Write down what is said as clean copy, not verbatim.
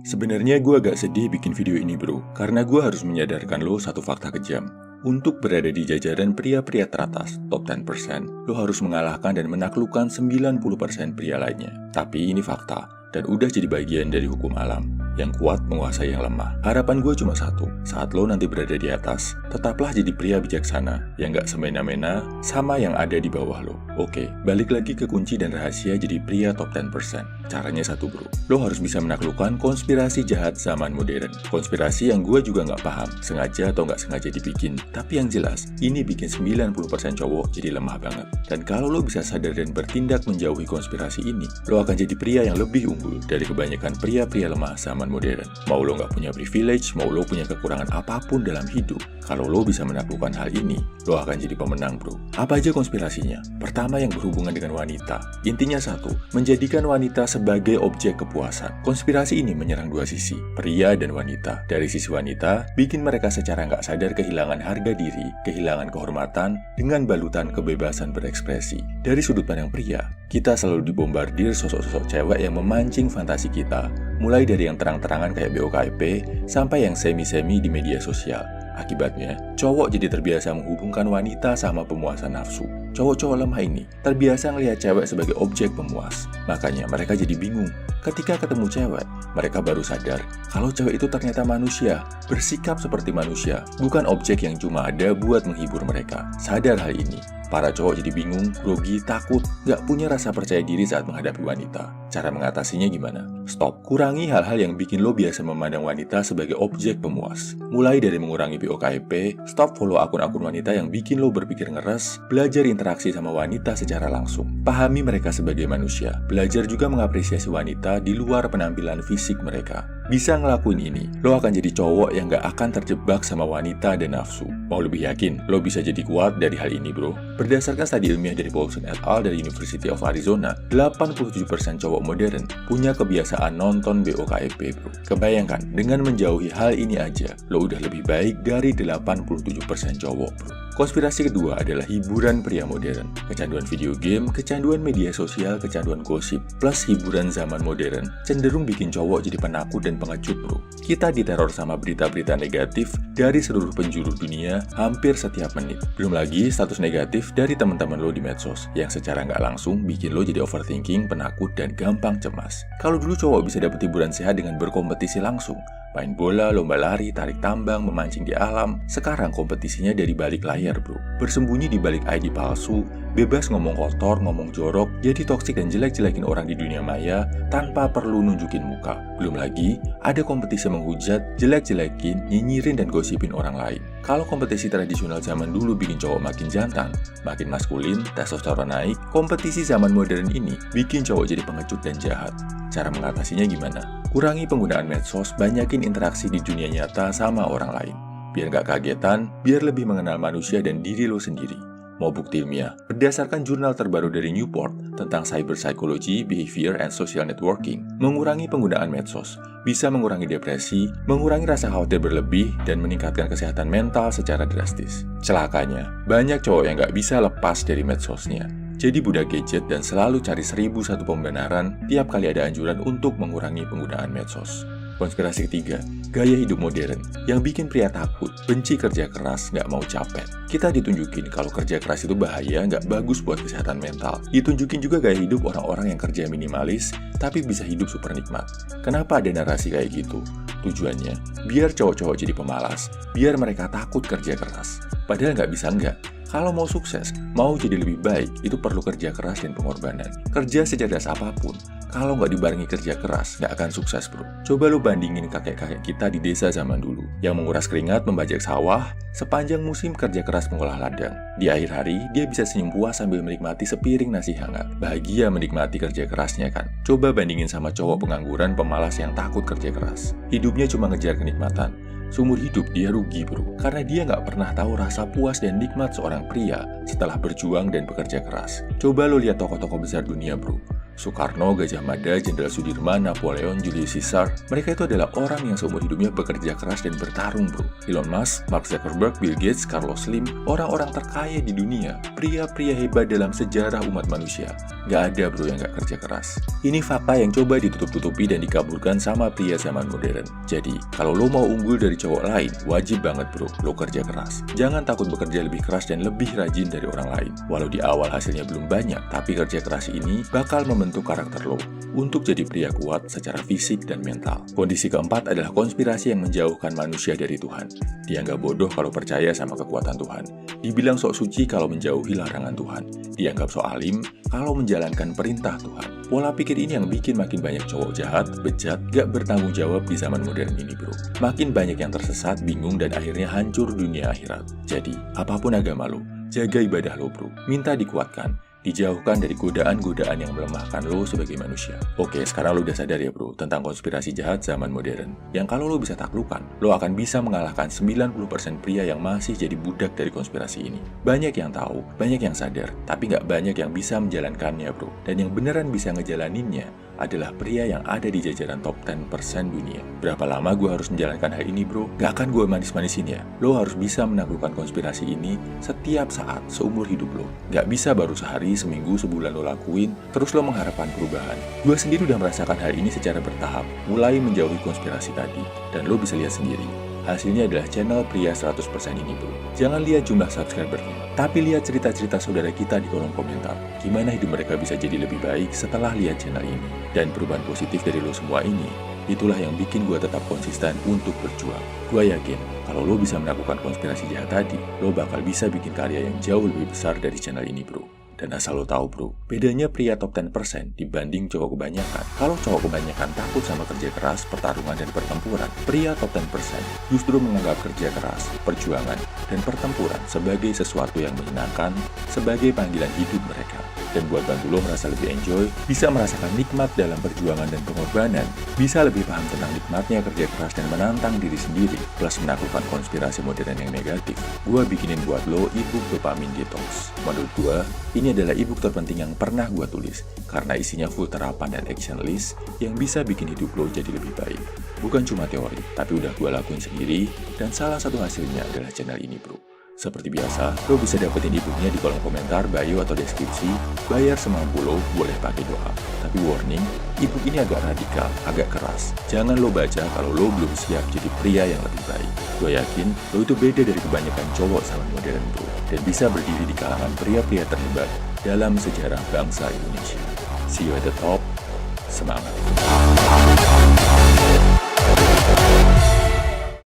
Sebenarnya gue agak sedih bikin video ini bro, karena gue harus menyadarkan lo satu fakta kejam. Untuk berada di jajaran pria-pria teratas, top 10%, lo harus mengalahkan dan menaklukkan 90% pria lainnya. Tapi ini fakta, dan udah jadi bagian dari hukum alam. Yang kuat menguasai yang lemah. Harapan gue cuma satu, saat lo nanti berada di atas, tetaplah jadi pria bijaksana, yang gak semena-mena sama yang ada di bawah lo. Oke, balik lagi ke kunci dan rahasia jadi pria top 10%. Caranya satu bro, lo harus bisa menaklukkan konspirasi jahat zaman modern. Konspirasi yang gue juga gak paham, sengaja atau gak sengaja dibikin. Tapi yang jelas, ini bikin 90% cowok jadi lemah banget. Dan kalau lo bisa sadar dan bertindak menjauhi konspirasi ini, lo akan jadi pria yang lebih unggul dari kebanyakan pria-pria lemah zaman modern. Mau lo nggak punya privilege, mau lo punya kekurangan apapun dalam hidup, kalau lo bisa menaklukkan hal ini, lo akan jadi pemenang bro. Apa aja konspirasinya? Pertama yang berhubungan dengan wanita. Intinya satu, menjadikan wanita sebagai objek kepuasan. Konspirasi ini menyerang dua sisi, pria dan wanita. Dari sisi wanita, bikin mereka secara nggak sadar kehilangan harga diri, kehilangan kehormatan, dengan balutan kebebasan berekspresi. Dari sudut pandang pria, kita selalu dibombardir sosok-sosok cewek yang memancing fantasi kita, mulai dari yang terang-terangan kayak BOKP, sampai yang semi-semi di media sosial. Akibatnya, cowok jadi terbiasa menghubungkan wanita sama pemuasan nafsu. Cowok-cowok lemah ini terbiasa ngelihat cewek sebagai objek pemuas. Makanya mereka jadi bingung. Ketika ketemu cewek, mereka baru sadar kalau cewek itu ternyata manusia, bersikap seperti manusia, bukan objek yang cuma ada buat menghibur mereka. Sadar hal ini, para cowok jadi bingung, grogi, takut, gak punya rasa percaya diri saat menghadapi wanita. Cara mengatasinya gimana? Stop. Kurangi hal-hal yang bikin lo biasa memandang wanita sebagai objek pemuas. Mulai dari mengurangi BOKP, stop follow akun-akun wanita yang bikin lo berpikir ngeres, belajar interaksi sama wanita secara langsung. Pahami mereka sebagai manusia. Belajar juga mengapresiasi wanita di luar penampilan fisik mereka. Bisa ngelakuin ini, lo akan jadi cowok yang gak akan terjebak sama wanita dan nafsu. Mau lebih yakin, lo bisa jadi kuat dari hal ini bro. Berdasarkan studi ilmiah dari Paulson et al. Dari University of Arizona, 87% cowok modern punya kebiasaan nonton BOKP bro. Kebayangkan, dengan menjauhi hal ini aja, lo udah lebih baik dari 87% cowok bro. Konspirasi kedua adalah hiburan pria modern. Kecanduan video game, kecanduan media sosial, kecanduan gosip, plus hiburan zaman modern cenderung bikin cowok jadi penakut dan pengecut bro. Kita diteror sama berita-berita negatif dari seluruh penjuru dunia hampir setiap menit. Belum lagi status negatif dari teman-teman lo di medsos yang secara nggak langsung bikin lo jadi overthinking, penakut, dan gampang cemas. Kalau dulu cowok bisa dapet hiburan sehat dengan berkompetisi langsung, main bola, lomba lari, tarik tambang, memancing di alam. Sekarang kompetisinya dari balik layar bro. Bersembunyi di balik ID palsu, bebas ngomong kotor, ngomong jorok, jadi toksik dan jelek-jelekin orang di dunia maya tanpa perlu nunjukin muka. Belum lagi, ada kompetisi menghujat, jelek-jelekin, nyinyirin dan gosipin orang lain. Kalau kompetisi tradisional zaman dulu bikin cowok makin jantan, makin maskulin, testosteron naik, kompetisi zaman modern ini bikin cowok jadi pengecut dan jahat. Cara mengatasinya gimana? Kurangi penggunaan medsos, banyakin interaksi di dunia nyata sama orang lain. Biar gak kagetan, biar lebih mengenal manusia dan diri lo sendiri. Mau bukti ilmiah? Berdasarkan jurnal terbaru dari Newport tentang cyber psychology, behavior, and social networking, mengurangi penggunaan medsos bisa mengurangi depresi, mengurangi rasa khawatir berlebih, dan meningkatkan kesehatan mental secara drastis. Celakanya, banyak cowok yang gak bisa lepas dari medsosnya. Jadi budak gadget dan selalu cari 1001 pembenaran tiap kali ada anjuran untuk mengurangi penggunaan medsos. Konspirasi ketiga, gaya hidup modern yang bikin pria takut, benci kerja keras, nggak mau capek. Kita ditunjukin kalau kerja keras itu bahaya, nggak bagus buat kesehatan mental. Ditunjukin juga gaya hidup orang-orang yang kerja minimalis, tapi bisa hidup super nikmat. Kenapa ada narasi kayak gitu? Tujuannya, biar cowok-cowok jadi pemalas, biar mereka takut kerja keras. Padahal nggak bisa nggak. Kalau mau sukses, mau jadi lebih baik, itu perlu kerja keras dan pengorbanan. Kerja secerdas apapun, kalau nggak dibarengi kerja keras, nggak akan sukses bro. Coba lo bandingin kakek-kakek kita di desa zaman dulu, yang menguras keringat membajak sawah, sepanjang musim kerja keras mengolah ladang. Di akhir hari, dia bisa senyum puas sambil menikmati sepiring nasi hangat. Bahagia menikmati kerja kerasnya kan? Coba bandingin sama cowok pengangguran pemalas yang takut kerja keras. Hidupnya cuma ngejar kenikmatan. Seumur hidup dia rugi bro, karena dia nggak pernah tahu rasa puas dan nikmat seorang pria setelah berjuang dan bekerja keras. Coba lo lihat tokoh-tokoh besar dunia bro. Soekarno, Gajah Mada, Jenderal Sudirman, Napoleon, Julius Caesar, mereka itu adalah orang yang seumur hidupnya bekerja keras dan bertarung, bro. Elon Musk, Mark Zuckerberg, Bill Gates, Carlos Slim, orang-orang terkaya di dunia, pria-pria hebat dalam sejarah umat manusia. Gak ada, bro, yang gak kerja keras. Ini fakta yang coba ditutup-tutupi dan dikaburkan sama pria zaman modern. Jadi, kalau lo mau unggul dari cowok lain, wajib banget, bro, lo kerja keras. Jangan takut bekerja lebih keras dan lebih rajin dari orang lain. Walau di awal hasilnya belum banyak, tapi kerja keras ini bakal membentuk karakter lo untuk jadi pria kuat secara fisik dan mental. Kondisi keempat adalah konspirasi yang menjauhkan manusia dari Tuhan. Dianggap bodoh kalau percaya sama kekuatan Tuhan. Dibilang sok suci kalau menjauhi larangan Tuhan. Dianggap sok alim kalau menjalankan perintah Tuhan. Pola pikir ini yang bikin makin banyak cowok jahat, bejat, gak bertanggung jawab di zaman modern ini, bro. Makin banyak yang tersesat, bingung, dan akhirnya hancur dunia akhirat. Jadi, apapun agama lo, jaga ibadah lo, bro. Minta dikuatkan. Dijauhkan dari godaan-godaan yang melemahkan lo sebagai manusia. Oke, sekarang lo udah sadar ya, bro, tentang konspirasi jahat zaman modern. Yang kalau lo bisa taklukkan, lo akan bisa mengalahkan 90% pria yang masih jadi budak dari konspirasi ini. Banyak yang tahu, banyak yang sadar, tapi nggak banyak yang bisa menjalankannya, bro. Dan yang beneran bisa ngejalaninnya adalah pria yang ada di jajaran top 10% dunia. Berapa lama gue harus menjalankan hal ini, bro? Gak akan gue manis-manisin ya. Lo harus bisa menaklukkan konspirasi ini setiap saat, seumur hidup lo. Gak bisa baru sehari, seminggu, sebulan lo lakuin, terus lo mengharapkan perubahan. Gue sendiri udah merasakan hal ini secara bertahap, mulai menjauhi konspirasi tadi. Dan lo bisa lihat sendiri. Hasilnya adalah channel pria 100% ini, bro. Jangan lihat jumlah subscribernya, tapi lihat cerita-cerita saudara kita di kolom komentar. Gimana hidup mereka bisa jadi lebih baik setelah lihat channel ini. Dan perubahan positif dari lo semua ini, itulah yang bikin gue tetap konsisten untuk berjuang. Gue yakin, kalau lo bisa melakukan konspirasi jahat tadi, lo bakal bisa bikin karya yang jauh lebih besar dari channel ini, bro. Dan asal lo tahu, bro, bedanya pria top 10% dibanding cowok kebanyakan. Kalau cowok kebanyakan takut sama kerja keras, pertarungan, dan pertempuran, pria top 10% justru menganggap kerja keras, perjuangan, dan pertempuran sebagai sesuatu yang menyenangkan, sebagai panggilan hidup mereka. Dan buat bantu lo merasa lebih enjoy, bisa merasakan nikmat dalam perjuangan dan pengorbanan, bisa lebih paham tentang nikmatnya kerja keras dan menantang diri sendiri, plus menaklukkan konspirasi modern yang negatif, gue bikinin buat lo ebook Dopamin Detox. Menurut gue, ini adalah ebook terpenting yang pernah gue tulis, karena isinya full terapan dan action list yang bisa bikin hidup lo jadi lebih baik. Bukan cuma teori, tapi udah gue lakuin sendiri, dan salah satu hasilnya adalah channel ini, bro. Seperti biasa, lo bisa dapetin ebooknya di kolom komentar, bio, atau deskripsi. Bayar semampu lo, boleh pakai doa. Tapi warning, ebook ini agak radikal, agak keras. Jangan lo baca kalau lo belum siap jadi pria yang lebih baik. Gue yakin, lo itu beda dari kebanyakan cowok zaman modern, bro. Dan bisa berdiri di kalangan pria-pria terhebat dalam sejarah bangsa Indonesia. See you at the top. Semangat!